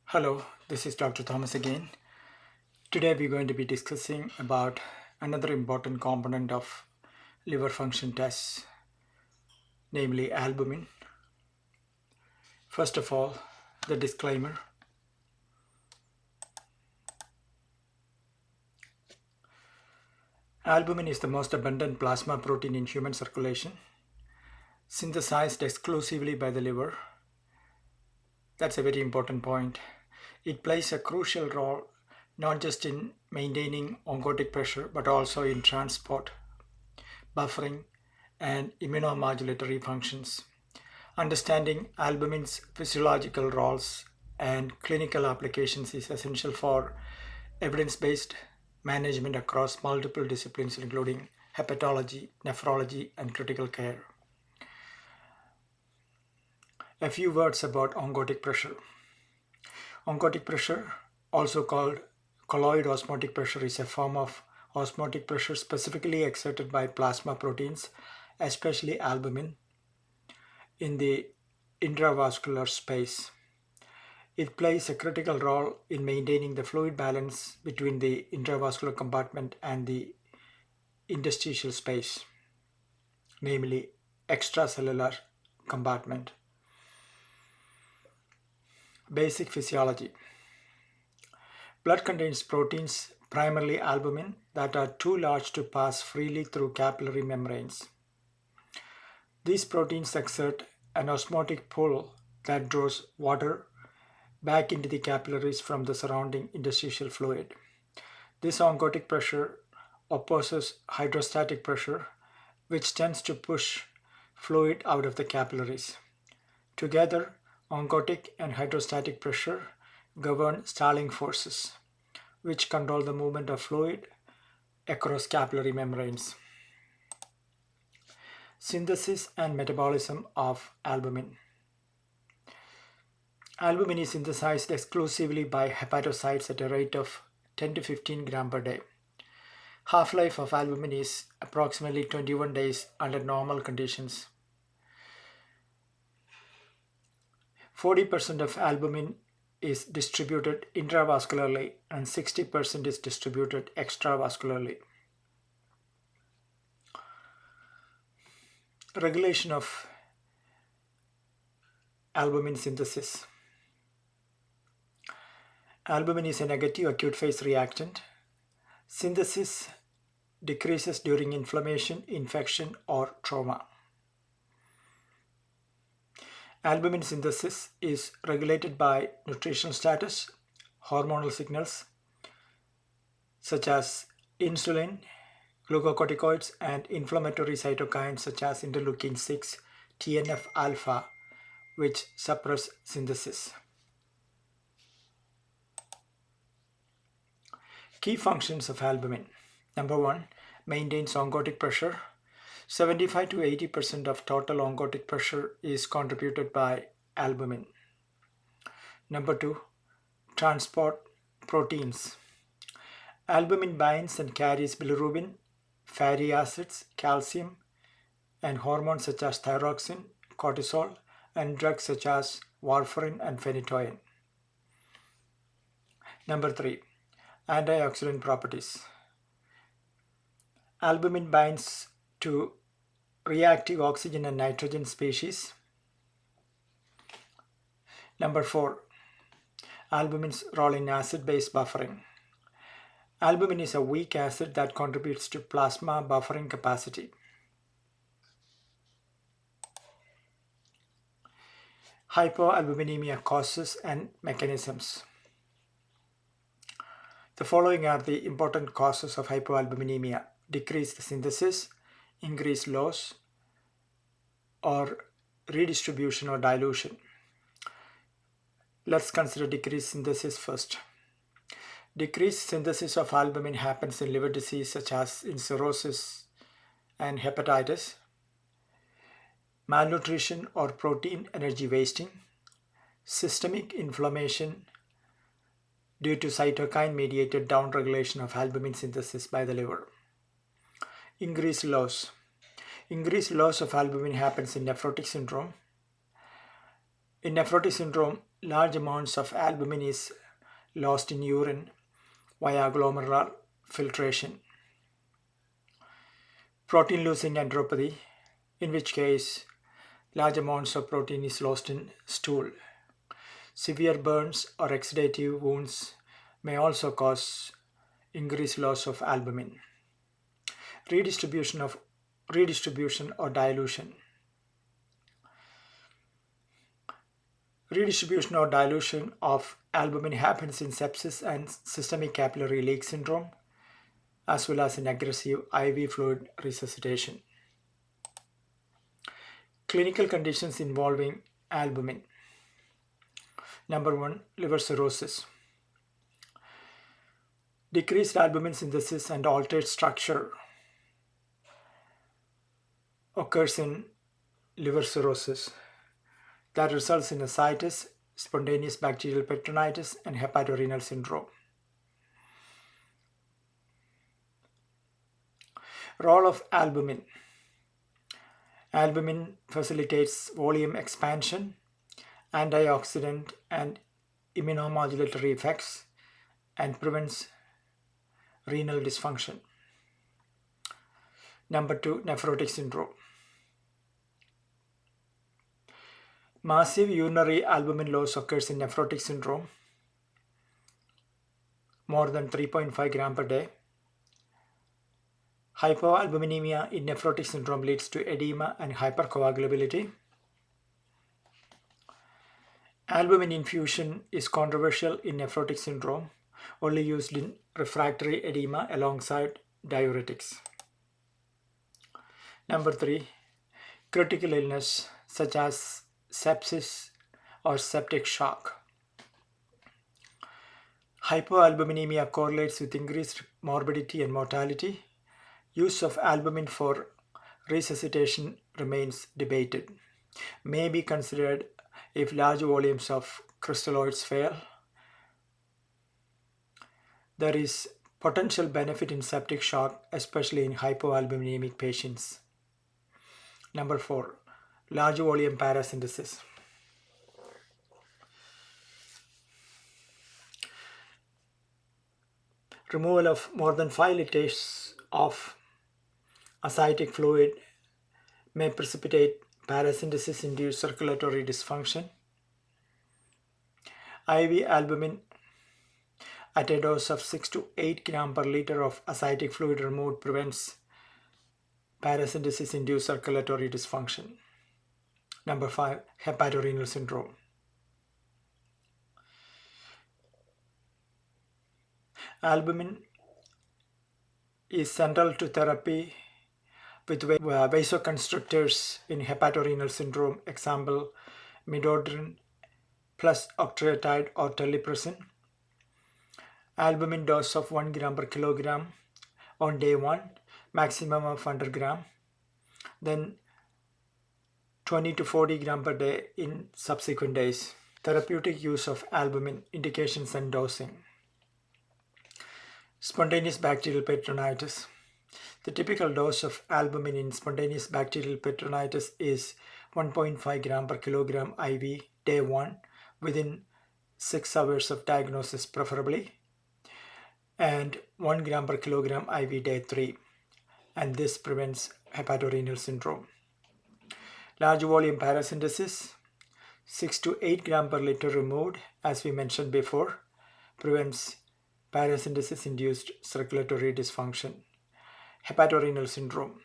Hello, this is Dr. Thomas again. Today we're going to be discussing about another important component of liver function tests, namely albumin. First of all, the disclaimer. Albumin is the most abundant plasma protein in human circulation, synthesized exclusively by the liver. That's a very important point. It plays a crucial role not just in maintaining oncotic pressure but also in transport, buffering, and immunomodulatory functions. Understanding albumin's physiological roles and clinical applications is essential for evidence-based management across multiple disciplines including hepatology, nephrology, and critical care. A few words about oncotic pressure. Oncotic pressure, also called colloid osmotic pressure, is a form of osmotic pressure specifically exerted by plasma proteins, especially albumin, in the intravascular space. It plays a critical role in maintaining the fluid balance between the intravascular compartment and the interstitial space, namely extracellular compartment. Basic physiology. Blood contains proteins, primarily albumin, that are too large to pass freely through capillary membranes. These proteins exert an osmotic pull that draws water back into the capillaries from the surrounding interstitial fluid. This oncotic pressure opposes hydrostatic pressure, which tends to push fluid out of the capillaries. Together, oncotic and hydrostatic pressure govern stalling forces, which control the movement of fluid across capillary membranes. Synthesis and metabolism of albumin. Albumin is synthesized exclusively by hepatocytes at a rate of 10 to 15 gram per day. Half-life of albumin is approximately 21 days under normal conditions. 40% of albumin is distributed intravascularly and 60% is distributed extravascularly. Regulation of albumin synthesis. Albumin is a negative acute phase reactant. Synthesis decreases during inflammation, infection, or trauma. Albumin synthesis is regulated by nutritional status, hormonal signals such as insulin, glucocorticoids, and inflammatory cytokines such as interleukin 6, TNF alpha, which suppress synthesis. Key functions of albumin. Number 1, maintains oncotic pressure. 75 to 80% of total oncotic pressure is contributed by albumin. Number 2, transport proteins. Albumin binds and carries bilirubin, fatty acids, calcium, and hormones such as thyroxine, cortisol, and drugs such as warfarin and phenytoin. Number 3, antioxidant properties. Albumin binds to reactive oxygen and nitrogen species. Number 4, albumin's role in acid-base buffering. Albumin is a weak acid that contributes to plasma buffering capacity. Hypoalbuminemia causes and mechanisms. The following are the important causes of hypoalbuminemia: decreased synthesis, increased loss, or redistribution or dilution. Let's consider decreased synthesis first. Decreased synthesis of albumin happens in liver disease such as in cirrhosis and hepatitis, malnutrition or protein energy wasting, systemic inflammation due to cytokine-mediated downregulation of albumin synthesis by the liver. Increased loss. Increased loss of albumin happens in nephrotic syndrome, In nephrotic syndrome, large amounts of albumin is lost in urine via glomerular filtration. Protein losing enteropathy, in which case large amounts of protein is lost in stool. Severe burns or exudative wounds may also cause increased loss of albumin. Redistribution or dilution. Redistribution or dilution of albumin happens in sepsis and systemic capillary leak syndrome, as well as in aggressive IV fluid resuscitation. Clinical conditions involving albumin. Number 1, liver cirrhosis. Decreased albumin synthesis and altered structure occurs in liver cirrhosis that results in ascites, spontaneous bacterial peritonitis, and hepatorenal syndrome. Role of albumin. Albumin facilitates volume expansion, antioxidant and immunomodulatory effects, and prevents renal dysfunction. Number 2, nephrotic syndrome. Massive urinary albumin loss occurs in nephrotic syndrome, more than 3.5 gram per day. Hypoalbuminemia in nephrotic syndrome leads to edema and hypercoagulability. Albumin infusion is controversial in nephrotic syndrome, only used in refractory edema alongside diuretics. Number 3, critical illness such as sepsis or septic shock. Hypoalbuminemia correlates with increased morbidity and mortality. Use of albumin for resuscitation remains debated. May be considered if large volumes of crystalloids fail. There is potential benefit in septic shock, especially in hypoalbuminemic patients. Number 4, large volume parasynthesis. Removal of more than 5 liters of ascitic fluid may precipitate parasynthesis-induced circulatory dysfunction. IV albumin at a dose of 6 to 8 gram per liter of ascitic fluid removed prevents parasynthesis-induced circulatory dysfunction. Number 5, hepatorenal syndrome. Albumin is central to therapy with vasoconstrictors in hepatorenal syndrome, example midodrine plus octreotide or terlipressin. Albumin dose of 1 gram per kilogram on day 1, maximum of 100 gram, then 20 to 40 gram per day in subsequent days. Therapeutic use of albumin, indications and dosing. Spontaneous bacterial peritonitis. The typical dose of albumin in spontaneous bacterial peritonitis is 1.5 gram per kilogram IV day 1 within 6 hours of diagnosis preferably, and 1 gram per kilogram IV day 3, and this prevents hepatorenal syndrome. Large volume parasynthesis, 6 to 8 gram per liter removed, as we mentioned before, prevents parasynthesis-induced circulatory dysfunction. Hepatorenal syndrome.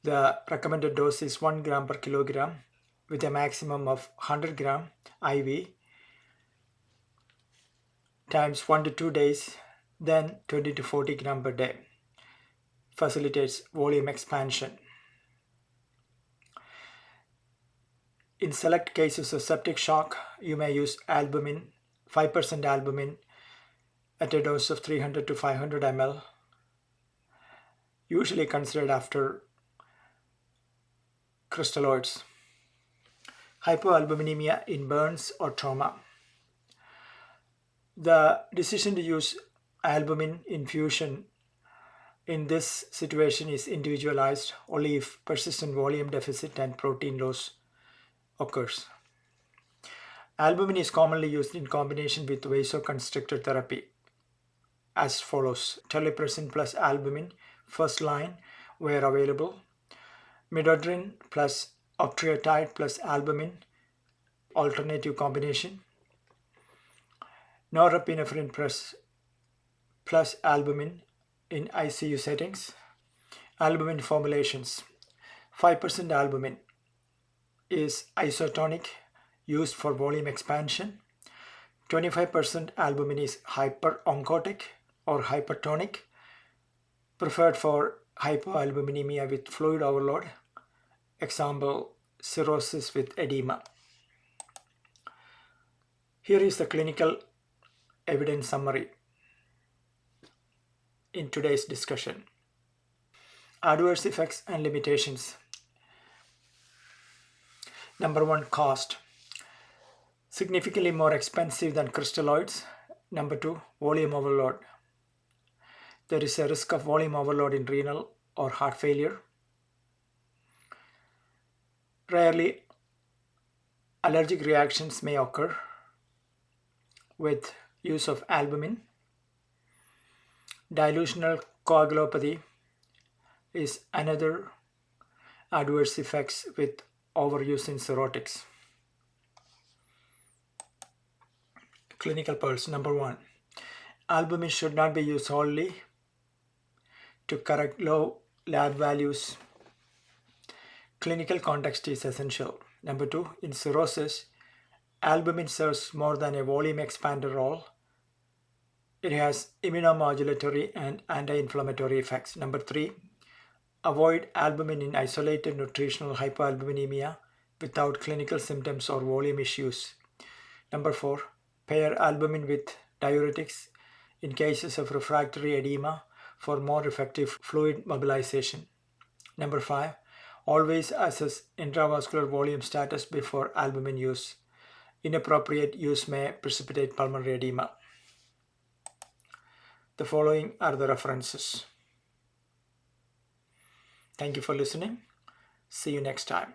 The recommended dose is 1 gram per kilogram with a maximum of 100 gram IV times 1 to 2 days, then 20 to 40 gram per day. Facilitates volume expansion. In select cases of septic shock, you may use albumin, 5% albumin at a dose of 300 to 500 ml, usually considered after crystalloids. Hypoalbuminemia in burns or trauma. The decision to use albumin infusion in this situation is individualized only if persistent volume deficit and protein loss occurs. Albumin is commonly used in combination with vasoconstrictor therapy as follows: terlipressin plus albumin, first line where available; midodrine plus octreotide plus albumin, alternative combination; norepinephrine plus albumin in ICU settings. Albumin formulations: 5% albumin is isotonic, used for volume expansion. 25% albumin is hyperoncotic or hypertonic, preferred for hypoalbuminemia with fluid overload. Example, cirrhosis with edema. Here is the clinical evidence summary in today's discussion. Adverse effects and limitations. Number 1, cost. Significantly more expensive than crystalloids. Number 2, volume overload. There is a risk of volume overload in renal or heart failure. Rarely, allergic reactions may occur with use of albumin. Dilutional coagulopathy is another adverse effects with overuse in cirrhotics. Clinical pearls. Number 1, albumin should not be used solely to correct low lab values. Clinical context is essential. Number 2, in cirrhosis, albumin serves more than a volume expander role. It has immunomodulatory and anti-inflammatory effects. Number 3, avoid albumin in isolated nutritional hypoalbuminemia without clinical symptoms or volume issues. Number 4, pair albumin with diuretics in cases of refractory edema for more effective fluid mobilization. Number 5, always assess intravascular volume status before albumin use. Inappropriate use may precipitate pulmonary edema. The following are the references. Thank you for listening. See you next time.